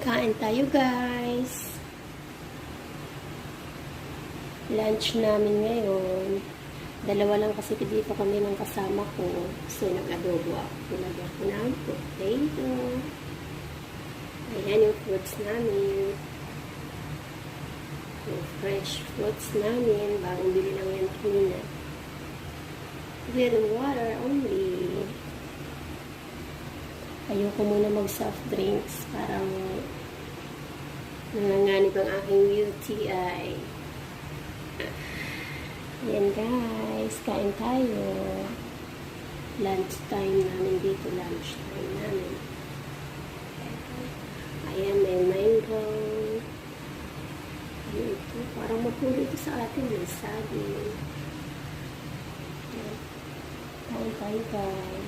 Kain tayo, guys. Lunch namin ngayon. Dalawa lang kasi dito kami ng kasama ko. So, nag-adobo ako. Pinagyan ko ng potato. Ayan yung fruits namin. Yung fresh fruits namin. Bagong bili lang yan kanina. With water only. Ayoko muna mag-soft drinks. Parang nanganganib ang aking UTI. Ayan guys, kain tayo. Lunch time namin dito. Lunch time namin. Ayan, may mango. Ano ito? Parang mapulo ito sa atin. May saging. Kain tayo guys.